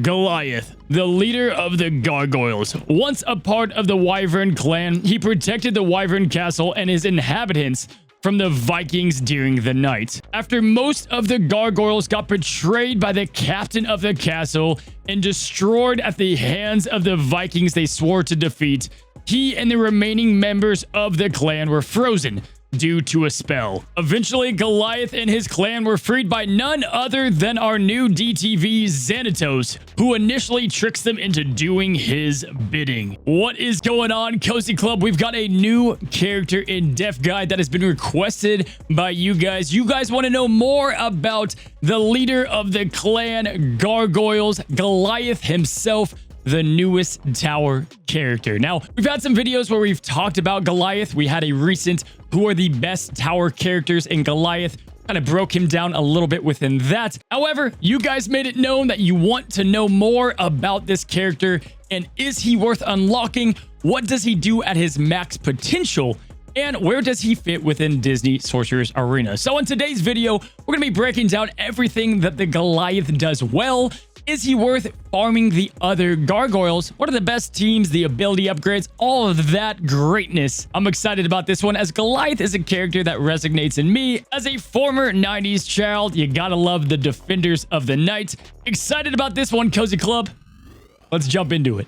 Goliath, the leader of the Gargoyles. Once a part of the Wyvern clan, he protected the Wyvern castle and his inhabitants from the Vikings during the night. After most of the Gargoyles got betrayed by the captain of the castle and destroyed at the hands of the Vikings they swore to defeat, he and the remaining members of the clan were frozen due to a spell. Eventually, Goliath and his clan were freed by none other than our new DTV Xanatos, who initially tricks them into doing his bidding. What is going on, Cozy Club? We've got a new character in-depth guide that has been requested by you guys. You guys want to know more about the leader of the clan Gargoyles, Goliath himself, the newest tower character. Now, we've had some videos where we've talked about Goliath. We had a recent who are the best tower characters in Goliath. Kind of broke him down a little bit within that. However, you guys made it known that you want to know more about this character, and is he worth unlocking? What does he do at his max potential? And where does he fit within Disney Sorcerer's Arena? So in today's video, we're going to be breaking down everything that the Goliath does well. Is he worth farming the other Gargoyles? What are the best teams, the ability upgrades, all of that greatness? I'm excited about this one, as Goliath is a character that resonates in me. As a former 90s child, you gotta love the Defenders of the Night. Excited about this one, Cozy Club? Let's jump into it.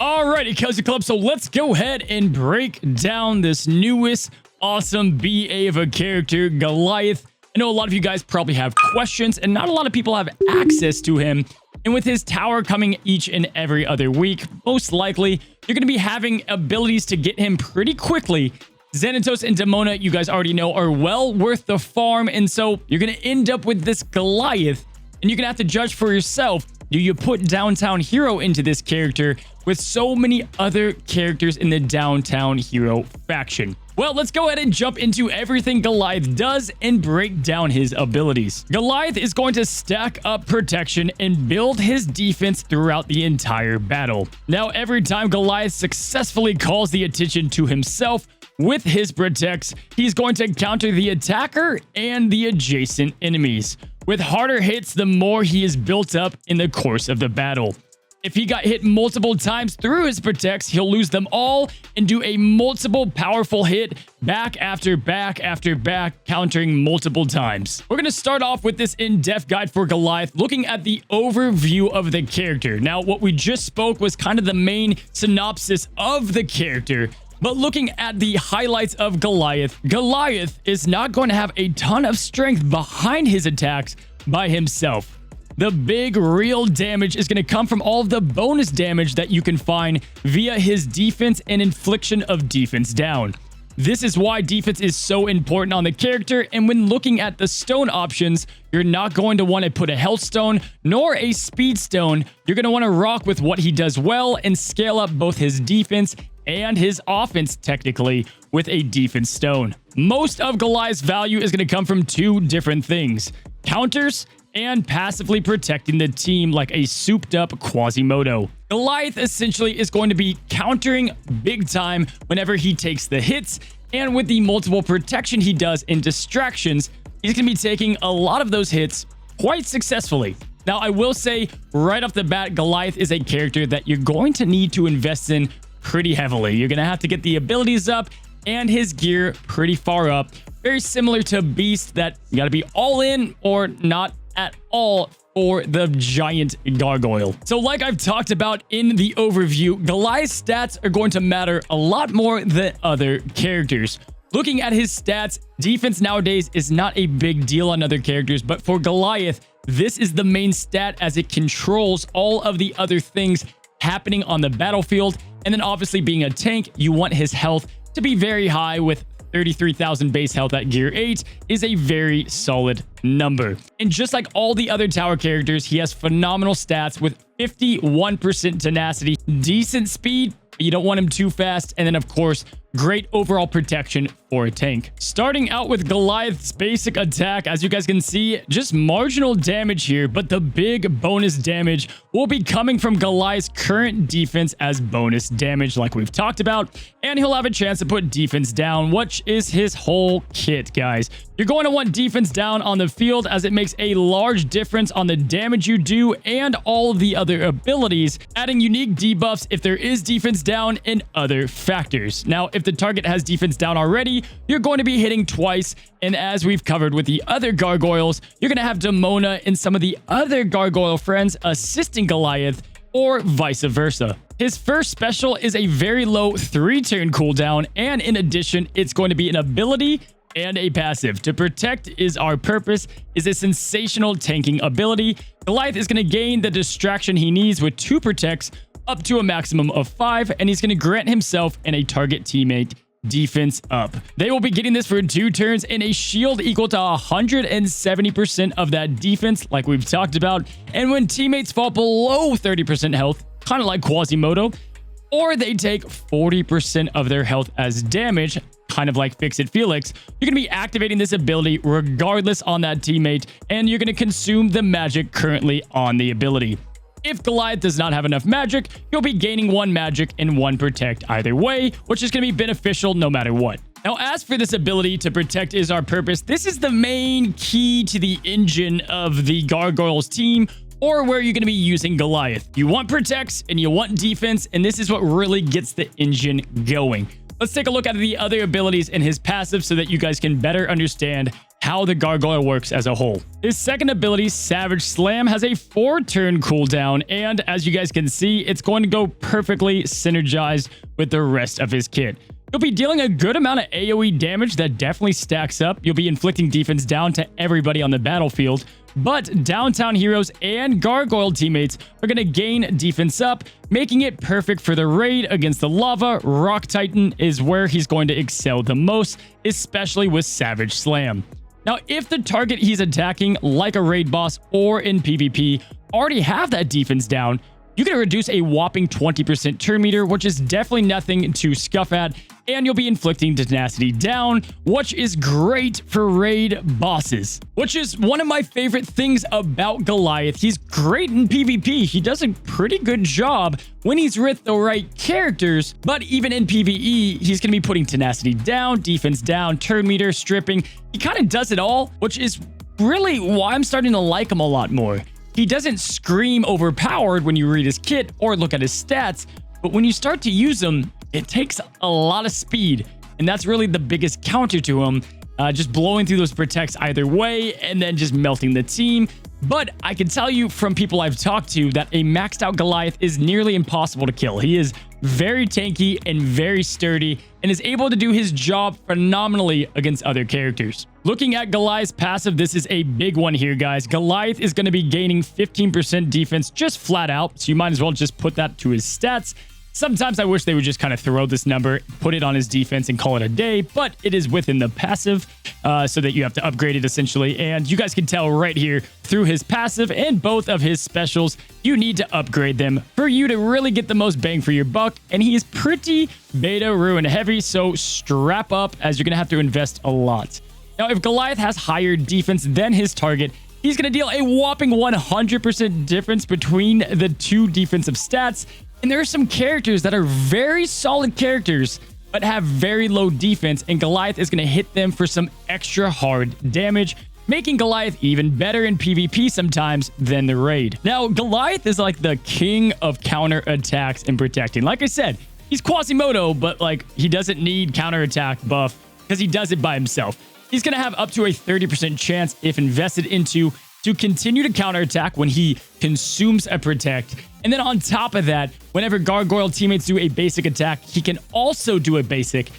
Alrighty, Cozy Club, so let's go ahead and break down this newest awesome BA of a character, Goliath. I know a lot of you guys probably have questions, and not a lot of people have access to him. And with his tower coming each and every other week, most likely you're going to be having abilities to get him pretty quickly. Xanatos and Demona, you guys already know, are well worth the farm, and so you're going to end up with this Goliath, and you're going to have to judge for yourself. Do you put Downtown Hero into this character with so many other characters in the Downtown Hero faction? Well, let's go ahead and jump into everything Goliath does and break down his abilities. Goliath is going to stack up protection and build his defense throughout the entire battle. Now, every time Goliath successfully calls the attention to himself with his protects, he's going to counter the attacker and the adjacent enemies. With harder hits, the more he is built up in the course of the battle. If he got hit multiple times through his protects, he'll lose them all and do a multiple powerful hit back after back after back, countering multiple times. We're going to start off with this in-depth guide for Goliath, looking at the overview of the character. Now, what we just spoke was kind of the main synopsis of the character. But looking at the highlights of Goliath, Goliath is not going to have a ton of strength behind his attacks by himself. The big real damage is going to come from all of the bonus damage that you can find via his defense and infliction of defense down. This is why defense is so important on the character, and when looking at the stone options, you're not going to want to put a health stone nor a speed stone. You're going to want to rock with what he does well and scale up both his defense and his offense technically with a defense stone. Most of Goliath's value is going to come from two different things: counters and passively protecting the team like a souped up Quasimodo. Goliath essentially is going to be countering big time whenever he takes the hits, and with the multiple protection he does in distractions, he's going to be taking a lot of those hits quite successfully. Now, I will say right off the bat, Goliath is a character that you're going to need to invest in pretty heavily. You're going to have to get the abilities up and his gear pretty far up. Very similar to Beast, that you got to be all in or not at all for the giant gargoyle. So like I've talked about in the overview, Goliath's stats are going to matter a lot more than other characters. Looking at his stats, defense nowadays is not a big deal on other characters, but for Goliath, this is the main stat as it controls all of the other things happening on the battlefield. And then obviously being a tank, you want his health to be very high. With 33,000 base health at gear 8 is a very solid number. And just like all the other tower characters, he has phenomenal stats with 51% tenacity, decent speed, you don't want him too fast, and then of course, great overall protection for a tank. Starting out with Goliath's basic attack, as you guys can see, just marginal damage here, but the big bonus damage will be coming from Goliath's current defense as bonus damage like we've talked about, and he'll have a chance to put defense down, which is his whole kit, guys. You're going to want defense down on the field as it makes a large difference on the damage you do and all of the other abilities, adding unique debuffs if there is defense down and other factors. Now, if the target has defense down already, you're going to be hitting twice, and as we've covered with the other gargoyles, you're going to have Demona and some of the other gargoyle friends assisting Goliath, or vice versa. His first special is a very low 3-turn cooldown, and in addition, it's going to be an ability and a passive. To protect is our purpose, is a sensational tanking ability. Goliath is going to gain the distraction he needs with 2 protects up to a maximum of 5, and he's going to grant himself and a target teammate defense up. They will be getting this for 2 turns and a shield equal to 170% of that defense like we've talked about. And when teammates fall below 30% health, kind of like Quasimodo, or they take 40% of their health as damage, kind of like Fix It Felix, you're going to be activating this ability regardless on that teammate, and you're going to consume the magic currently on the ability. If Goliath does not have enough magic, you'll be gaining 1 magic and 1 protect either way, which is going to be beneficial no matter what. Now, as for this ability to protect is our purpose, this is the main key to the engine of the Gargoyles team, or where you're going to be using Goliath. You want protects and you want defense, and this is what really gets the engine going. Let's take a look at the other abilities in his passive so that you guys can better understand how the gargoyle works as a whole. His second ability, Savage Slam, has a 4-turn cooldown, and as you guys can see, it's going to go perfectly synergized with the rest of his kit. You'll be dealing a good amount of AoE damage that definitely stacks up. You'll be inflicting defense down to everybody on the battlefield, but downtown heroes and gargoyle teammates are going to gain defense up, making it perfect for the raid against the lava. Rock Titan is where he's going to excel the most, especially with Savage Slam. Now, if the target he's attacking, like a raid boss or in PvP, already have that defense down, you can reduce a whopping 20% turn meter, which is definitely nothing to scuff at, and you'll be inflicting tenacity down, which is great for raid bosses, which is one of my favorite things about Goliath. He's great in PvP. He does a pretty good job when he's with the right characters, but even in PvE, he's going to be putting tenacity down, defense down, turn meter, stripping. He kind of does it all, which is really why I'm starting to like him a lot more. He doesn't scream overpowered when you read his kit or look at his stats, but when you start to use him, it takes a lot of speed, and that's really the biggest counter to him, just blowing through those protects either way and then just melting the team. But I can tell you from people I've talked to that a maxed out Goliath is nearly impossible to kill. He is very tanky and very sturdy and is able to do his job phenomenally against other characters. Looking at Goliath's passive, this is a big one here, guys. Goliath is going to be gaining 15% defense just flat out, so you might as well just put that to his stats. Sometimes I wish they would just kind of throw this number, put it on his defense, and call it a day, but it is within the passive, so that you have to upgrade it essentially. And you guys can tell right here through his passive and both of his specials, you need to upgrade them for you to really get the most bang for your buck. And he is pretty beta ruin heavy, so strap up as you're going to have to invest a lot. Now, if Goliath has higher defense than his target, he's going to deal a whopping 100% difference between the 2 defensive stats. And there are some characters that are very solid characters, but have very low defense, and Goliath is going to hit them for some extra hard damage, making Goliath even better in PvP sometimes than the raid. Now, Goliath is like the king of counter attacks and protecting. Like I said, he's Quasimodo, but like he doesn't need counter attack buff because he does it by himself. He's going to have up to a 30% chance, if invested into, to continue to counterattack when he consumes a protect. And then on top of that, whenever gargoyle teammates do a basic attack, he can also do a basic.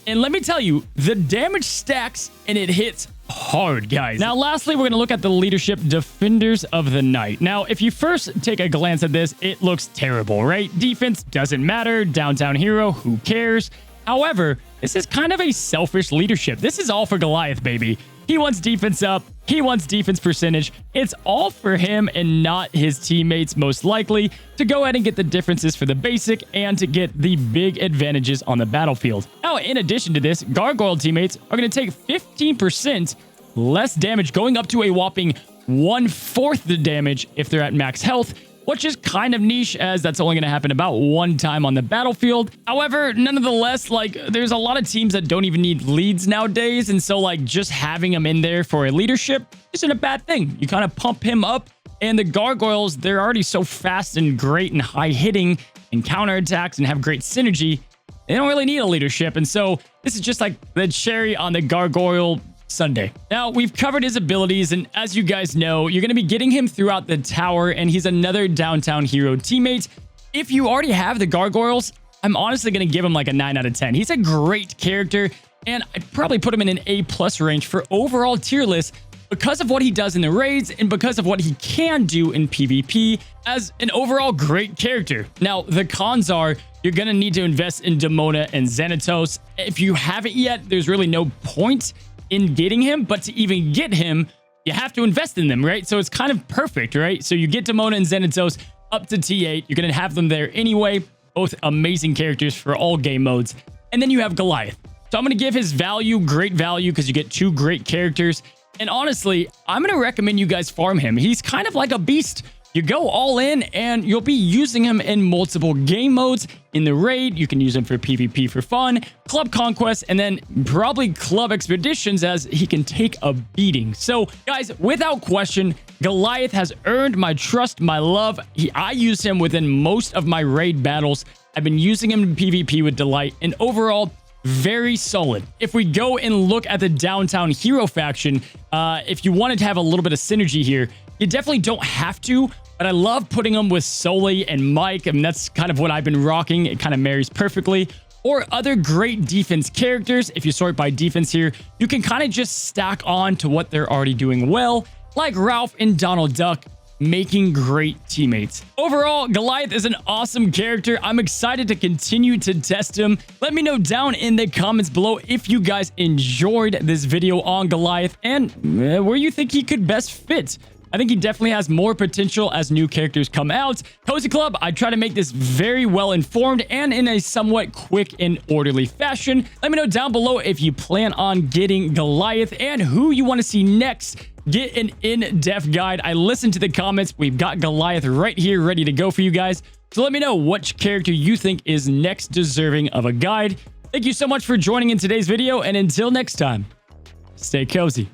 And let me tell you, the damage stacks and it hits hard, guys. Now, lastly, we're going to look at the leadership Defenders of the Night. Now, if you first take a glance at this, it looks terrible, right? Defense doesn't matter. Downtown hero, who cares? However, this is kind of a selfish leadership. This is all for Goliath, baby. He wants defense up. He wants defense percentage. It's all for him and not his teammates, most likely, to go ahead and get the differences for the basic and to get the big advantages on the battlefield. Now, in addition to this, Gargoyle teammates are going to take 15% less damage, going up to a whopping 1/4 the damage if they're at max health, which is kind of niche as that's only going to happen about one time on the battlefield. However, nonetheless, like, there's a lot of teams that don't even need leads nowadays, and so, like, just having him in there for a leadership isn't a bad thing. You kind of pump him up, and the Gargoyles, they're already so fast and great and high-hitting and counterattacks and have great synergy. They don't really need a leadership, and so this is just like the cherry on the Gargoyle Sunday. Now, we've covered his abilities, and as you guys know, you're going to be getting him throughout the tower, and he's another downtown hero teammate. If you already have the Gargoyles, I'm honestly going to give him like a 9 out of 10. He's a great character, and I'd probably put him in an A+ range for overall tier list because of what he does in the raids and because of what he can do in PvP as an overall great character. Now, the cons are you're going to need to invest in Demona and Xanatos. If you haven't yet, there's really no point in getting him, but to even get him, you have to invest in them, right? So it's kind of perfect, right? So you get Demona and Xanatos up to T8. You're going to have them there anyway. Both amazing characters for all game modes. And then you have Goliath. So I'm going to give his value, great value, because you get two great characters. And honestly, I'm going to recommend you guys farm him. He's kind of like a beast. You go all in and you'll be using him in multiple game modes. In the raid, you can use him for PvP for fun, club conquest, and then probably club expeditions as he can take a beating. So guys, without question, Goliath has earned my trust, my love. I use him within most of my raid battles. I've been using him in PvP with delight, and overall, very solid. If we go and look at the downtown hero faction, if you wanted to have a little bit of synergy here, you definitely don't have to, but I love putting them with Soli and Mike, and that's kind of what I've been rocking. It kind of marries perfectly. Or other great defense characters. If you sort by defense here, you can kind of just stack on to what they're already doing well, like Ralph and Donald Duck, making great teammates. Overall, Goliath is an awesome character. I'm excited to continue to test him. Let me know down in the comments below if you guys enjoyed this video on Goliath and where you think he could best fit. I think he definitely has more potential as new characters come out. Cozy Club, I try to make this very well informed and in a somewhat quick and orderly fashion. Let me know down below if you plan on getting Goliath and who you want to see next. Get an in-depth guide. I listened to the comments. We've got Goliath right here ready to go for you guys. So let me know which character you think is next deserving of a guide. Thank you so much for joining in today's video, and until next time, stay cozy.